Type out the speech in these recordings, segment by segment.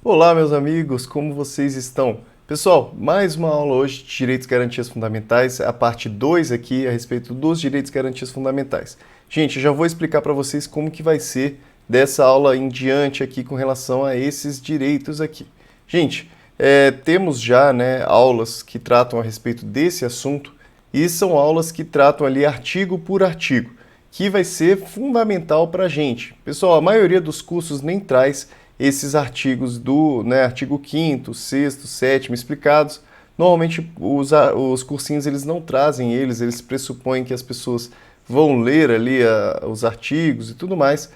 Olá, meus amigos, como vocês estão? Pessoal, mais uma aula hoje de Direitos e Garantias Fundamentais, a parte 2 aqui a respeito dos direitos e garantias fundamentais. Gente, eu já vou explicar para vocês como que vai ser dessa aula em diante aqui com relação a esses direitos aqui. Gente, temos já aulas que tratam a respeito desse assunto e são aulas que tratam ali artigo por artigo, que vai ser fundamental para a gente. Pessoal, a maioria dos cursos nem traz esses artigos do artigo 5º, 6º, 7º explicados. Normalmente os cursinhos eles não trazem eles pressupõem que as pessoas vão ler ali os artigos e tudo mais.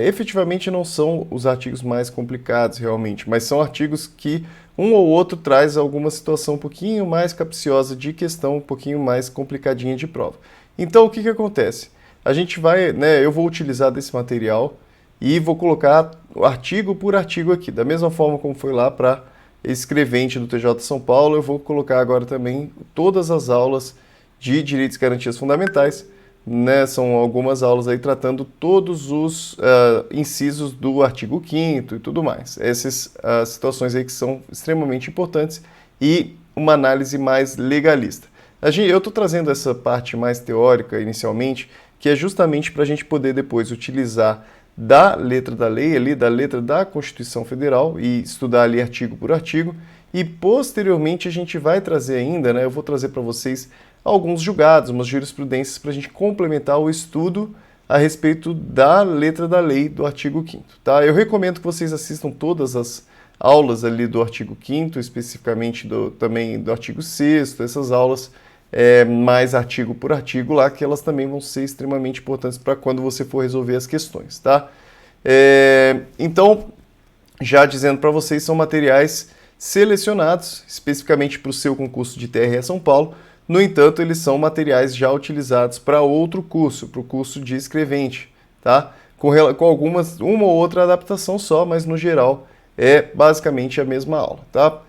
Efetivamente não são os artigos mais complicados realmente, mas são artigos que um ou outro traz alguma situação um pouquinho mais capciosa de questão, um pouquinho mais complicadinha de prova. Então o que acontece? A gente vai, eu vou utilizar desse material e vou colocar artigo por artigo aqui. Da mesma forma como foi lá para escrevente do TJ São Paulo, eu vou colocar agora também todas as aulas de Direitos e Garantias Fundamentais. São algumas aulas aí tratando todos os incisos do artigo 5º e tudo mais. Essas situações aí que são extremamente importantes e uma análise mais legalista. Eu estou trazendo essa parte mais teórica inicialmente, que é justamente para a gente poder depois utilizar da letra da lei, ali, da letra da Constituição Federal e estudar ali artigo por artigo. E posteriormente a gente vai trazer ainda, eu vou trazer para vocês alguns julgados, umas jurisprudências para a gente complementar o estudo a respeito da letra da lei do artigo 5º, tá? Eu recomendo que vocês assistam todas as aulas ali do artigo 5º, especificamente também do artigo 6º, essas aulas mais artigo por artigo lá, que elas também vão ser extremamente importantes para quando você for resolver as questões, tá? Então, já dizendo para vocês, são materiais selecionados especificamente para o seu concurso de TRE São Paulo. No entanto, eles são materiais já utilizados para outro curso, para o curso de escrevente, tá? Com uma ou outra adaptação só, mas no geral é basicamente a mesma aula, tá?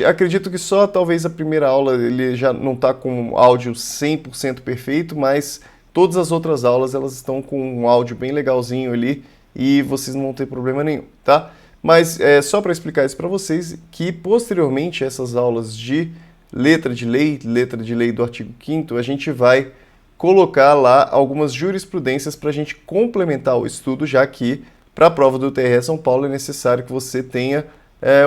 Acredito que só talvez a primeira aula ele já não está com um áudio 100% perfeito, mas todas as outras aulas elas estão com um áudio bem legalzinho ali e vocês não vão ter problema nenhum, tá? Mas só para explicar isso para vocês, que posteriormente essas aulas de letra de lei do artigo 5º, a gente vai colocar lá algumas jurisprudências para a gente complementar o estudo, já que para a prova do TRE São Paulo é necessário que você tenha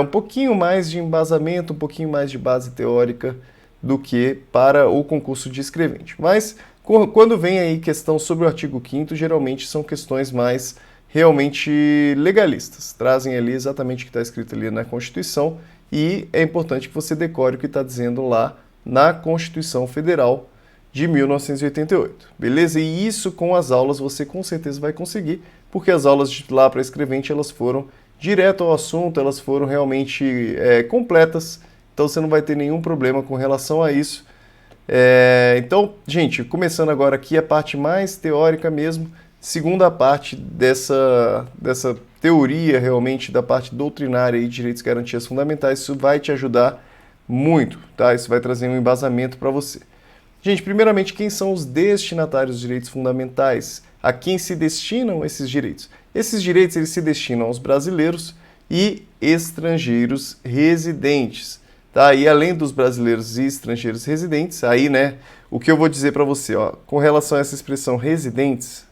um pouquinho mais de embasamento, um pouquinho mais de base teórica do que para o concurso de escrevente. Mas quando vem aí questão sobre o artigo 5º, geralmente são questões mais realmente legalistas, trazem ali exatamente o que está escrito ali na Constituição e é importante que você decore o que está dizendo lá na Constituição Federal de 1988, beleza? E isso com as aulas você com certeza vai conseguir, porque as aulas de lá para escrevente elas foram direto ao assunto, elas foram realmente completas, então você não vai ter nenhum problema com relação a isso. Então, gente, começando agora aqui a parte mais teórica mesmo, segunda parte dessa teoria realmente da parte doutrinária e direitos e garantias fundamentais, isso vai te ajudar muito, tá? Isso vai trazer um embasamento para você. Gente, primeiramente, quem são os destinatários dos direitos fundamentais? A quem se destinam esses direitos? Esses direitos eles se destinam aos brasileiros e estrangeiros residentes, tá? E além dos brasileiros e estrangeiros residentes, aí, o que eu vou dizer para você, ó, com relação a essa expressão residentes,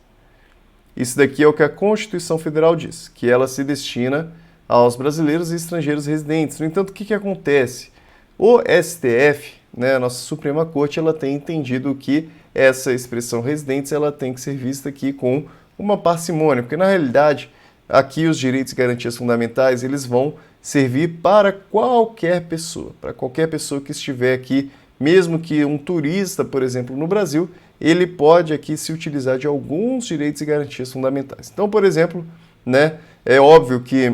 isso daqui é o que a Constituição Federal diz, que ela se destina aos brasileiros e estrangeiros residentes. No entanto, o que acontece? O STF, a nossa Suprema Corte, ela tem entendido que essa expressão residentes ela tem que ser vista aqui com uma parcimônia, porque na realidade aqui os direitos e garantias fundamentais eles vão servir para qualquer pessoa que estiver aqui, mesmo que um turista, por exemplo, no Brasil, ele pode aqui se utilizar de alguns direitos e garantias fundamentais. Então, por exemplo, é óbvio que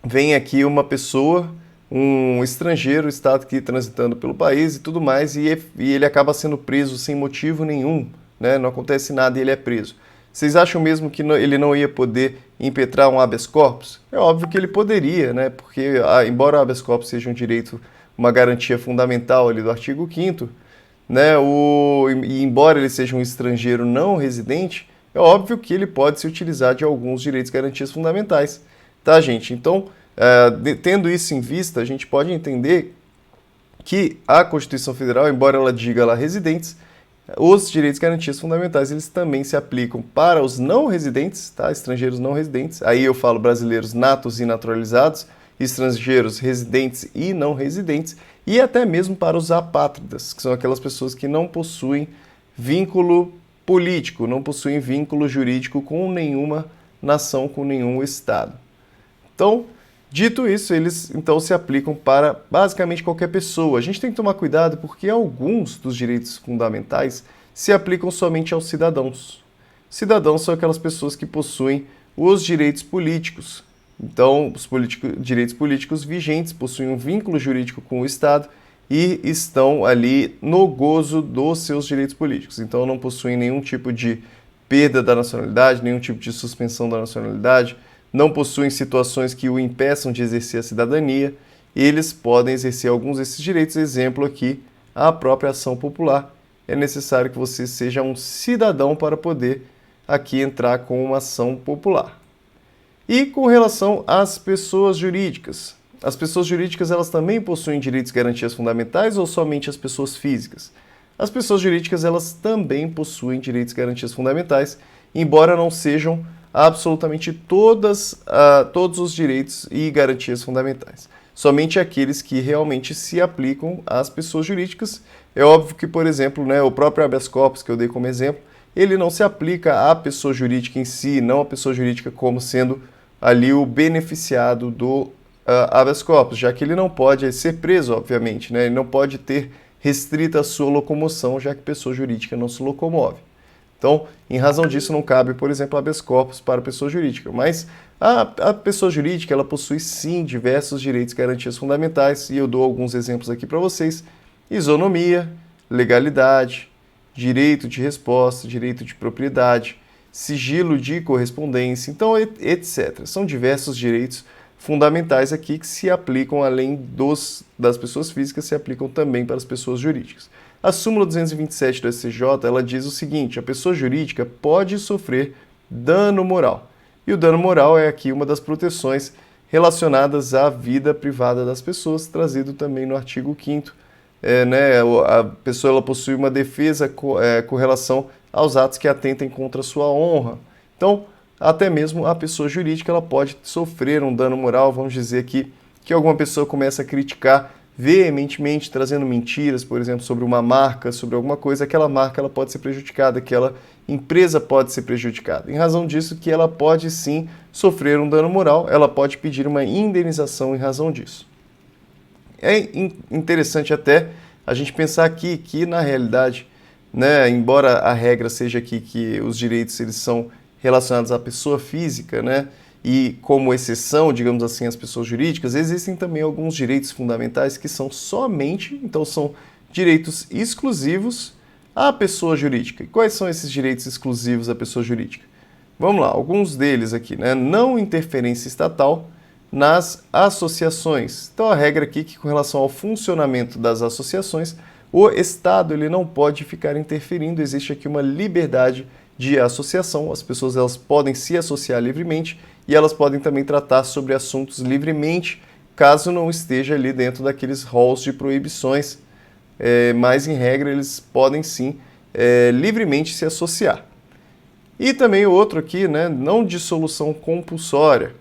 vem aqui uma pessoa, um estrangeiro, está aqui transitando pelo país e tudo mais, e ele acaba sendo preso sem motivo nenhum, não acontece nada e ele é preso. Vocês acham mesmo que ele não ia poder impetrar um habeas corpus? É óbvio que ele poderia, porque embora o habeas corpus seja um direito, uma garantia fundamental ali do artigo 5º, e embora ele seja um estrangeiro não residente, é óbvio que ele pode se utilizar de alguns direitos e garantias fundamentais, tá, gente? Então, Tendo isso em vista, a gente pode entender que a Constituição Federal, embora ela diga lá residentes, os direitos e garantias fundamentais, eles também se aplicam para os não residentes, tá? Estrangeiros não residentes. Aí eu falo brasileiros natos e naturalizados, estrangeiros residentes e não residentes, e até mesmo para os apátridas, que são aquelas pessoas que não possuem vínculo político, não possuem vínculo jurídico com nenhuma nação, com nenhum estado. Então, dito isso, eles então se aplicam para basicamente qualquer pessoa. A gente tem que tomar cuidado porque alguns dos direitos fundamentais se aplicam somente aos cidadãos. Cidadãos são aquelas pessoas que possuem os direitos políticos. Então, os direitos políticos vigentes possuem um vínculo jurídico com o Estado e estão ali no gozo dos seus direitos políticos. Então, não possuem nenhum tipo de perda da nacionalidade, nenhum tipo de suspensão da nacionalidade, não possuem situações que o impeçam de exercer a cidadania, eles podem exercer alguns desses direitos. Exemplo aqui, a própria ação popular. É necessário que você seja um cidadão para poder aqui entrar com uma ação popular. E com relação às pessoas jurídicas, as pessoas jurídicas elas também possuem direitos e garantias fundamentais ou somente as pessoas físicas? As pessoas jurídicas elas também possuem direitos e garantias fundamentais, embora não sejam absolutamente todos os direitos e garantias fundamentais. Somente aqueles que realmente se aplicam às pessoas jurídicas. É óbvio que, por exemplo, o próprio habeas corpus, que eu dei como exemplo, ele não se aplica à pessoa jurídica em si, não à pessoa jurídica como sendo ali o beneficiado do habeas corpus, já que ele não pode ser preso, obviamente, Ele não pode ter restrita a sua locomoção, já que pessoa jurídica não se locomove. Então, em razão disso, não cabe, por exemplo, habeas corpus para a pessoa jurídica. Mas a pessoa jurídica, ela possui sim diversos direitos e garantias fundamentais, e eu dou alguns exemplos aqui para vocês. Isonomia, legalidade, direito de resposta, direito de propriedade, sigilo de correspondência, então, etc. São diversos direitos fundamentais aqui que se aplicam, além das pessoas físicas, se aplicam também para as pessoas jurídicas. A súmula 227 do STJ, ela diz o seguinte: a pessoa jurídica pode sofrer dano moral. E o dano moral é aqui uma das proteções relacionadas à vida privada das pessoas, trazido também no artigo 5º. A pessoa ela possui uma defesa com relação aos atos que atentem contra a sua honra. Então, até mesmo a pessoa jurídica ela pode sofrer um dano moral. Vamos dizer aqui que alguma pessoa começa a criticar veementemente, trazendo mentiras, por exemplo, sobre uma marca, sobre alguma coisa, aquela marca ela pode ser prejudicada, aquela empresa pode ser prejudicada. Em razão disso, que ela pode sim sofrer um dano moral, ela pode pedir uma indenização em razão disso. É interessante até a gente pensar aqui que, na realidade, embora a regra seja aqui que os direitos eles são relacionados à pessoa física, e como exceção, digamos assim, às pessoas jurídicas, existem também alguns direitos fundamentais que são somente, então são direitos exclusivos à pessoa jurídica. E quais são esses direitos exclusivos à pessoa jurídica? Vamos lá, alguns deles aqui, Não interferência estatal nas associações. Então a regra aqui que com relação ao funcionamento das associações, o Estado ele não pode ficar interferindo, existe aqui uma liberdade de associação, as pessoas elas podem se associar livremente e elas podem também tratar sobre assuntos livremente, caso não esteja ali dentro daqueles rolos de proibições, mas em regra eles podem sim livremente se associar. E também o outro aqui, não dissolução compulsória.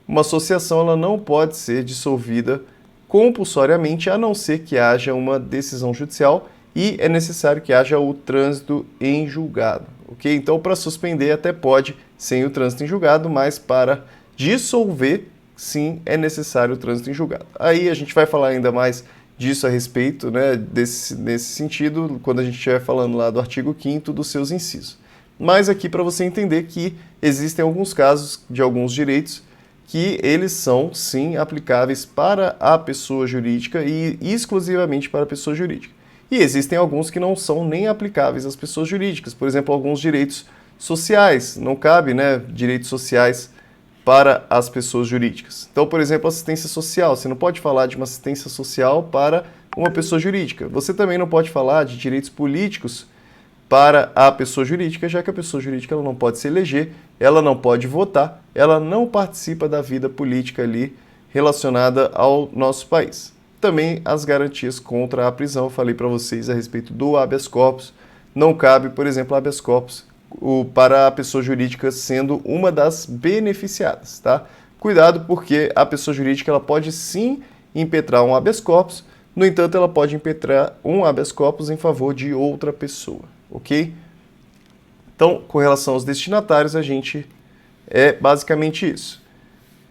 Uma associação ela não pode ser dissolvida compulsoriamente, a não ser que haja uma decisão judicial e é necessário que haja o trânsito em julgado. Ok? Então, para suspender até pode sem o trânsito em julgado, mas para dissolver, sim, é necessário o trânsito em julgado. Aí a gente vai falar ainda mais disso a respeito, nesse sentido, quando a gente estiver falando lá do artigo 5º dos seus incisos. Mas aqui para você entender que existem alguns casos de alguns direitos que eles são, sim, aplicáveis para a pessoa jurídica e exclusivamente para a pessoa jurídica. E existem alguns que não são nem aplicáveis às pessoas jurídicas. Por exemplo, alguns direitos sociais. Não cabe, direitos sociais para as pessoas jurídicas. Então, por exemplo, assistência social. Você não pode falar de uma assistência social para uma pessoa jurídica. Você também não pode falar de direitos políticos para a pessoa jurídica, já que a pessoa jurídica ela não pode se eleger, ela não pode votar, ela não participa da vida política ali relacionada ao nosso país. Também as garantias contra a prisão, falei para vocês a respeito do habeas corpus. Não cabe, por exemplo, habeas corpus para a pessoa jurídica sendo uma das beneficiadas, tá? Cuidado, porque a pessoa jurídica ela pode sim impetrar um habeas corpus, no entanto, ela pode impetrar um habeas corpus em favor de outra pessoa, ok? Então, com relação aos destinatários, a gente é basicamente isso.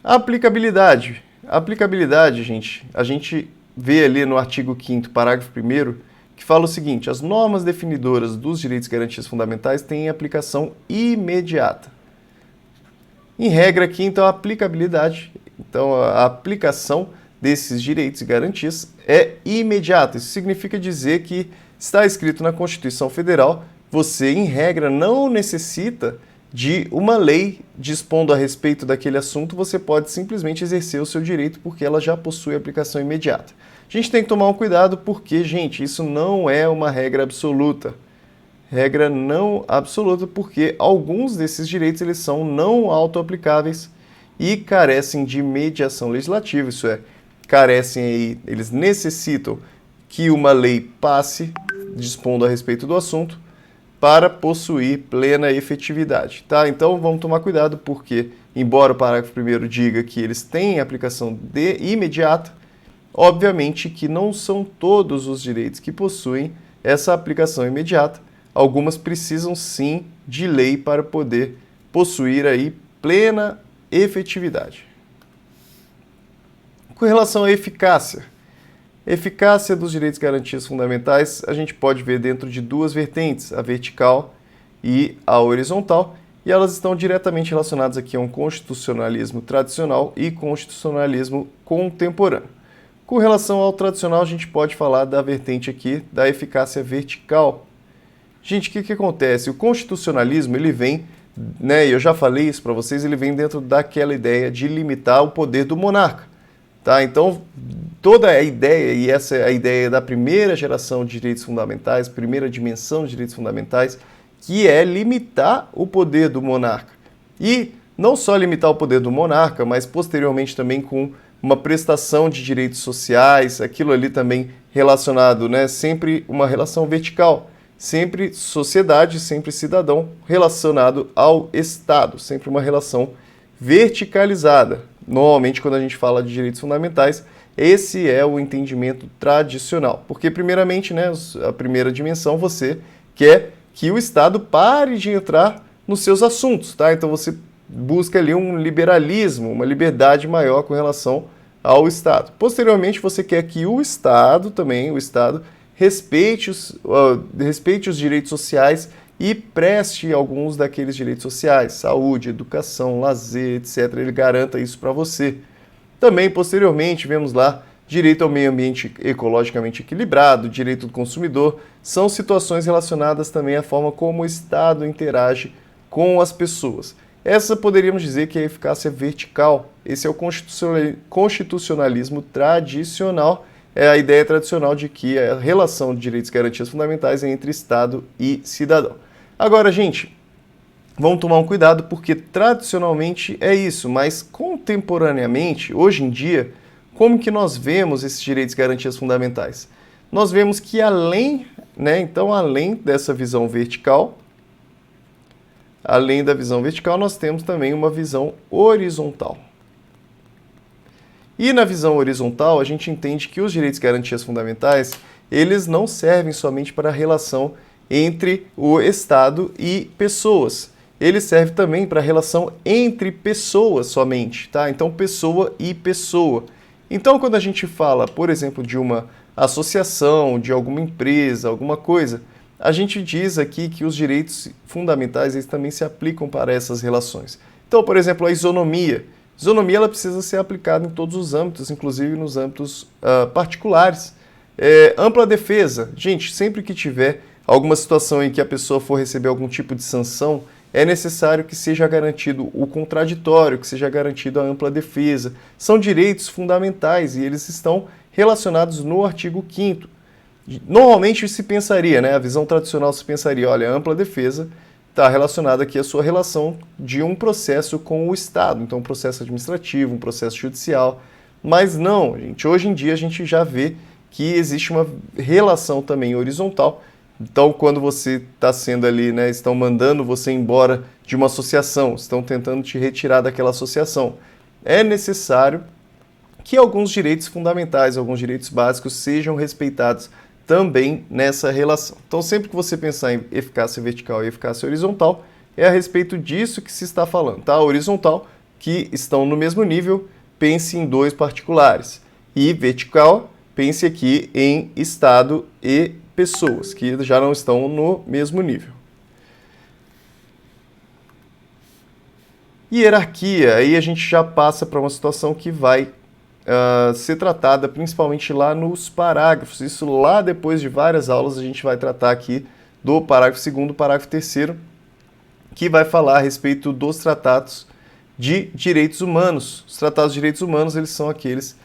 A aplicabilidade. A aplicabilidade, gente, a gente vê ali no artigo 5º, parágrafo 1º, que fala o seguinte: as normas definidoras dos direitos e garantias fundamentais têm aplicação imediata. Em regra aqui, então, a aplicabilidade, então a aplicação desses direitos e garantias é imediata. Isso significa dizer que está escrito na Constituição Federal, você, em regra, não necessita de uma lei dispondo a respeito daquele assunto, você pode simplesmente exercer o seu direito porque ela já possui aplicação imediata. A gente tem que tomar um cuidado porque, gente, isso não é uma regra absoluta. Regra não absoluta porque alguns desses direitos eles são não autoaplicáveis e carecem de mediação legislativa, isso é, carecem aí, eles necessitam que uma lei passe dispondo a respeito do assunto para possuir plena efetividade, tá? Então vamos tomar cuidado porque, embora o parágrafo 1º diga que eles têm aplicação imediata, obviamente que não são todos os direitos que possuem essa aplicação imediata. Algumas precisam sim de lei para poder possuir aí plena efetividade. Com relação à eficácia dos direitos e garantias fundamentais, a gente pode ver dentro de duas vertentes, a vertical e a horizontal, e elas estão diretamente relacionadas aqui a um constitucionalismo tradicional e constitucionalismo contemporâneo. Com relação ao tradicional, a gente pode falar da vertente aqui da eficácia vertical. Gente, o que acontece? O constitucionalismo, ele vem, né, eu já falei isso para vocês, ele vem dentro daquela ideia de limitar o poder do monarca. Tá? Então, toda a ideia, e essa é a ideia da primeira geração de direitos fundamentais, primeira dimensão de direitos fundamentais, que é limitar o poder do monarca. E não só limitar o poder do monarca, mas posteriormente também com uma prestação de direitos sociais, aquilo ali também relacionado, né, sempre uma relação vertical, sempre sociedade, sempre cidadão, relacionado ao Estado, sempre uma relação verticalizada. Normalmente, quando a gente fala de direitos fundamentais, esse é o entendimento tradicional. Porque, primeiramente, né, a primeira dimensão, você quer que o Estado pare de entrar nos seus assuntos, tá? Então, você busca ali um liberalismo, uma liberdade maior com relação ao Estado. Posteriormente, você quer que o Estado também, o Estado, respeite os direitos sociais e preste alguns daqueles direitos sociais, saúde, educação, lazer, etc. Ele garanta isso para você. Também, posteriormente, vemos lá direito ao meio ambiente ecologicamente equilibrado, direito do consumidor, são situações relacionadas também à forma como o Estado interage com as pessoas. Essa poderíamos dizer que é a eficácia vertical. Esse é o constitucionalismo tradicional, é a ideia tradicional de que a relação de direitos e garantias fundamentais é entre Estado e cidadão. Agora, gente, vamos tomar um cuidado porque tradicionalmente é isso, mas contemporaneamente, hoje em dia, como que nós vemos esses direitos e garantias fundamentais? Nós vemos que além dessa visão vertical, além da visão vertical, nós temos também uma visão horizontal. E na visão horizontal, a gente entende que os direitos e garantias fundamentais, eles não servem somente para a relação entre o Estado e pessoas. Ele serve também para a relação entre pessoas somente, tá? Então, pessoa e pessoa. Então, quando a gente fala, por exemplo, de uma associação, de alguma empresa, alguma coisa, a gente diz aqui que os direitos fundamentais eles também se aplicam para essas relações. Então, por exemplo, a isonomia. A isonomia ela precisa ser aplicada em todos os âmbitos, inclusive nos âmbitos particulares. Ampla defesa. Gente, sempre que tiver alguma situação em que a pessoa for receber algum tipo de sanção, é necessário que seja garantido o contraditório, que seja garantido a ampla defesa. São direitos fundamentais e eles estão relacionados no artigo 5º. Normalmente se pensaria, né, a visão tradicional se pensaria, olha, a ampla defesa está relacionada aqui à sua relação de um processo com o Estado, então um processo administrativo, um processo judicial. Mas não, gente, hoje em dia a gente já vê que existe uma relação também horizontal. Então, quando você está sendo ali, né, estão mandando você embora de uma associação, estão tentando te retirar daquela associação, é necessário que alguns direitos fundamentais, alguns direitos básicos sejam respeitados também nessa relação. Então, sempre que você pensar em eficácia vertical e eficácia horizontal, é a respeito disso que se está falando, tá? Horizontal, que estão no mesmo nível, pense em dois particulares. E vertical, pense aqui em Estado e pessoas, que já não estão no mesmo nível. Hierarquia, aí a gente já passa para uma situação que vai ser tratada principalmente lá nos parágrafos. Isso lá depois de várias aulas a gente vai tratar aqui do parágrafo 2º, parágrafo 3º, que vai falar a respeito dos tratados de direitos humanos. Os tratados de direitos humanos, eles são aqueles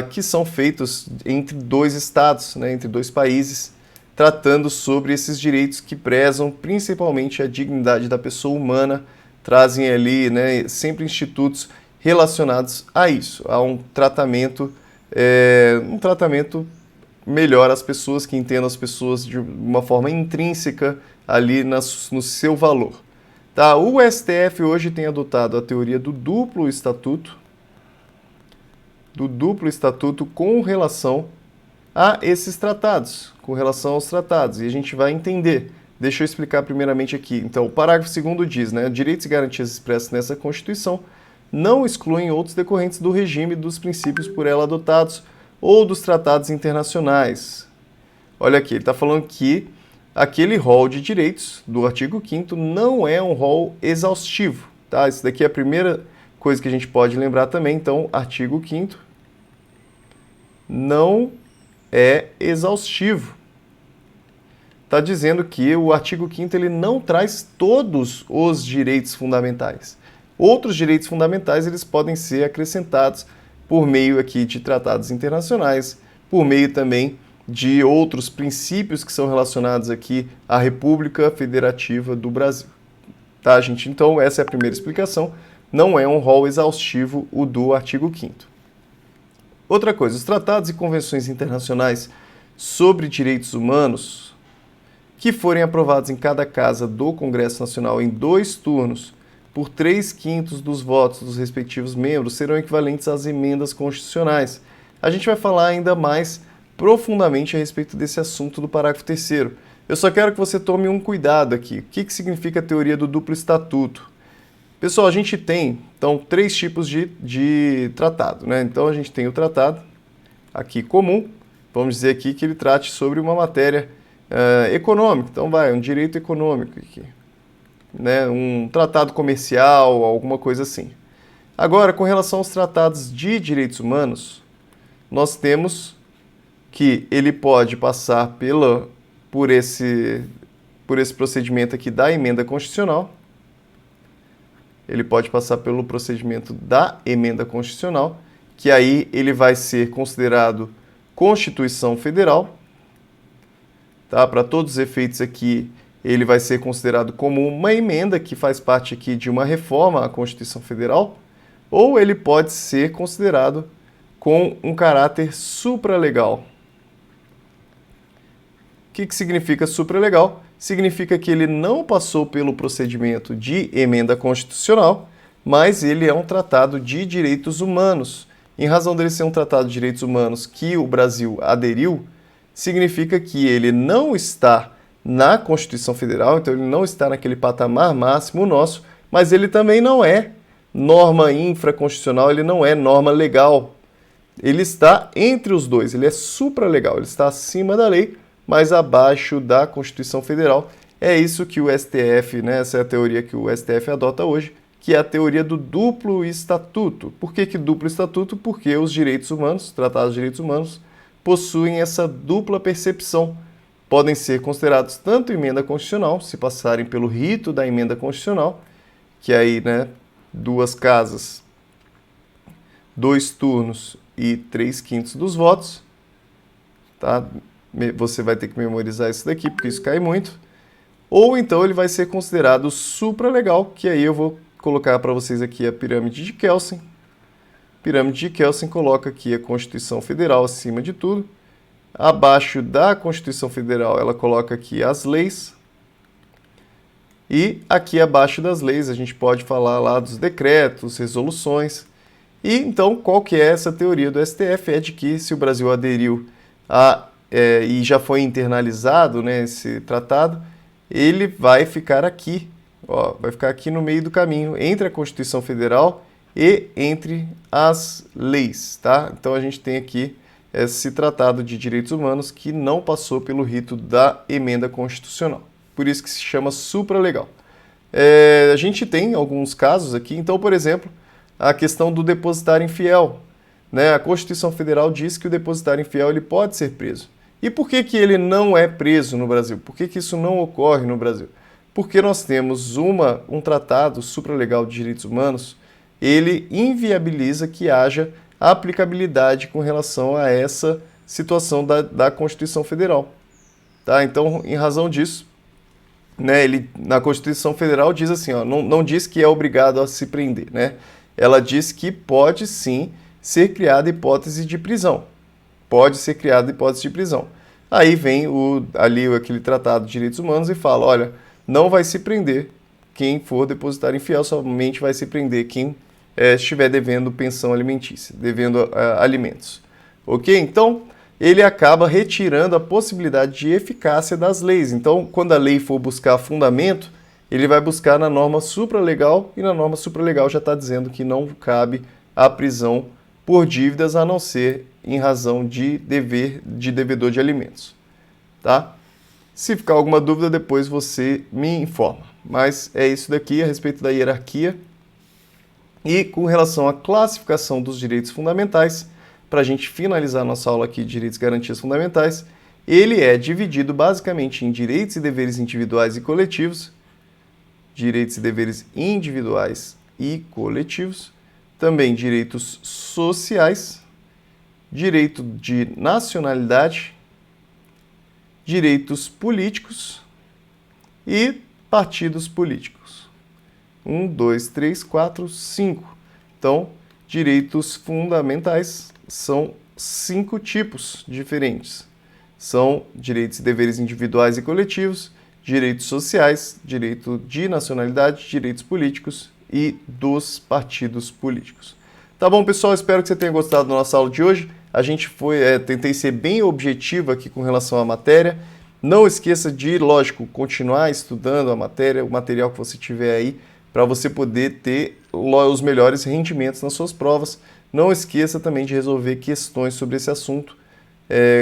que são feitos entre dois estados, né, entre dois países, tratando sobre esses direitos que prezam principalmente a dignidade da pessoa humana, trazem ali, né, sempre institutos relacionados a isso, a um tratamento melhor às pessoas, que entendam as pessoas de uma forma intrínseca ali no seu valor. Tá? O STF hoje tem adotado a teoria do duplo estatuto com relação a esses tratados, com relação aos tratados, e a gente vai entender. Deixa eu explicar primeiramente aqui. Então, o parágrafo 2º diz, né, direitos e garantias expressos nessa Constituição não excluem outros decorrentes do regime dos princípios por ela adotados ou dos tratados internacionais. Olha aqui, ele está falando que aquele rol de direitos do artigo 5º não é um rol exaustivo, tá? Isso daqui é a primeira coisa que a gente pode lembrar também. Então, artigo 5º não é exaustivo. Está dizendo que o artigo 5º ele não traz todos os direitos fundamentais. Outros direitos fundamentais eles podem ser acrescentados por meio aqui de tratados internacionais, por meio também de outros princípios que são relacionados aqui à República Federativa do Brasil. Tá, gente? Então, essa é a primeira explicação. Não é um rol exaustivo o do artigo 5º. Outra coisa, os tratados e convenções internacionais sobre direitos humanos que forem aprovados em cada casa do Congresso Nacional em 2 turnos por 3/5 dos votos dos respectivos membros serão equivalentes às emendas constitucionais. A gente vai falar ainda mais profundamente a respeito desse assunto do parágrafo 3º. Eu só quero que você tome um cuidado aqui. O que significa a teoria do duplo estatuto? Pessoal, a gente tem, então, 3 tipos de tratado, né? Então, a gente tem o tratado aqui comum, vamos dizer aqui que ele trate sobre uma matéria econômica. Então, um direito econômico aqui, né? Um tratado comercial, alguma coisa assim. Agora, com relação aos tratados de direitos humanos, nós temos que ele pode passar por esse procedimento aqui da emenda constitucional. Ele pode passar pelo procedimento da emenda constitucional, que aí ele vai ser considerado Constituição Federal. Tá? Para todos os efeitos aqui, ele vai ser considerado como uma emenda que faz parte aqui de uma reforma à Constituição Federal, ou ele pode ser considerado com um caráter supralegal. O que significa supralegal? Significa que ele não passou pelo procedimento de emenda constitucional, mas ele é um tratado de direitos humanos. Em razão dele ser um tratado de direitos humanos que o Brasil aderiu, significa que ele não está na Constituição Federal, então ele não está naquele patamar máximo nosso, mas ele também não é norma infraconstitucional, ele não é norma legal. Ele está entre os dois, ele é supralegal, ele está acima da lei, mas abaixo da Constituição Federal. É isso que o STF, né, essa é a teoria que o STF adota hoje, que é a teoria do duplo estatuto. Por que duplo estatuto? Porque os direitos humanos, os tratados de direitos humanos, possuem essa dupla percepção. Podem ser considerados tanto emenda constitucional, se passarem pelo rito da emenda constitucional, que aí, né, 2 casas, 2 turnos e 3/5 dos votos, tá? Você vai ter que memorizar isso daqui, porque isso cai muito. Ou então ele vai ser considerado supralegal, que aí eu vou colocar para vocês aqui a pirâmide de Kelsen. Pirâmide de Kelsen coloca aqui a Constituição Federal acima de tudo. Abaixo da Constituição Federal, ela coloca aqui as leis. E aqui abaixo das leis, a gente pode falar lá dos decretos, resoluções. E então, qual que é essa teoria do STF? É de que se o Brasil aderiu e já foi internalizado, né, esse tratado, ele vai ficar aqui, ó, vai ficar aqui no meio do caminho, entre a Constituição Federal e entre as leis, tá? Então a gente tem aqui esse Tratado de Direitos Humanos que não passou pelo rito da emenda constitucional. Por isso que se chama supralegal. A gente tem alguns casos aqui, então, por exemplo, a questão do depositário infiel, né? A Constituição Federal diz que o depositário infiel ele pode ser preso. E por que que ele não é preso no Brasil? Por que que isso não ocorre no Brasil? Porque nós temos um tratado supralegal de direitos humanos, ele inviabiliza que haja aplicabilidade com relação a essa situação da Constituição Federal. Tá? Então, em razão disso, né, na Constituição Federal diz assim, ó, não diz que é obrigado a se prender, né? Ela diz que pode sim ser criada hipótese de prisão. Pode ser criada hipótese de prisão. Aí vem aquele Tratado de Direitos Humanos e fala, olha, não vai se prender quem for depositário infiel, somente vai se prender quem estiver devendo pensão alimentícia, devendo alimentos. Ok? Então, ele acaba retirando a possibilidade de eficácia das leis. Então, quando a lei for buscar fundamento, ele vai buscar na norma supralegal, e na norma supralegal já está dizendo que não cabe a prisão por dívidas, a não ser em razão de devedor de alimentos. Tá? Se ficar alguma dúvida, depois você me informa. Mas é isso daqui a respeito da hierarquia. E com relação à classificação dos direitos fundamentais, para a gente finalizar nossa aula aqui de Direitos e Garantias Fundamentais, ele é dividido basicamente em direitos e deveres individuais e coletivos, direitos e deveres individuais e coletivos, também direitos sociais, direito de nacionalidade, direitos políticos e partidos políticos. 1, 2, 3, 4, 5. Então, direitos fundamentais são 5 tipos diferentes. São direitos e deveres individuais e coletivos, direitos sociais, direito de nacionalidade, direitos políticos e dos partidos políticos. Tá bom, pessoal? Espero que você tenha gostado da nossa aula de hoje. A gente tentei ser bem objetivo aqui com relação à matéria. Não esqueça de, lógico, continuar estudando a matéria, o material que você tiver aí, para você poder ter os melhores rendimentos nas suas provas. Não esqueça também de resolver questões sobre esse assunto.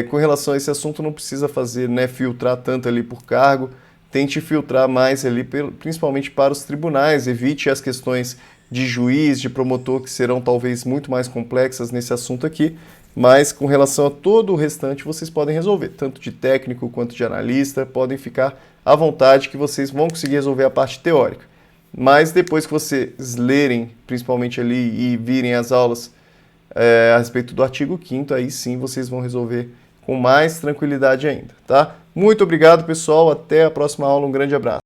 Com relação a esse assunto, não precisa fazer, né, filtrar tanto ali por cargo. Tente filtrar mais ali, principalmente para os tribunais. Evite as questões de juiz, de promotor, que serão talvez muito mais complexas nesse assunto aqui. Mas com relação a todo o restante, vocês podem resolver, tanto de técnico quanto de analista. Podem ficar à vontade que vocês vão conseguir resolver a parte teórica. Mas depois que vocês lerem, principalmente ali, e virem as aulas a respeito do artigo 5º, aí sim vocês vão resolver com mais tranquilidade ainda, tá? Muito obrigado, pessoal. Até a próxima aula. Um grande abraço.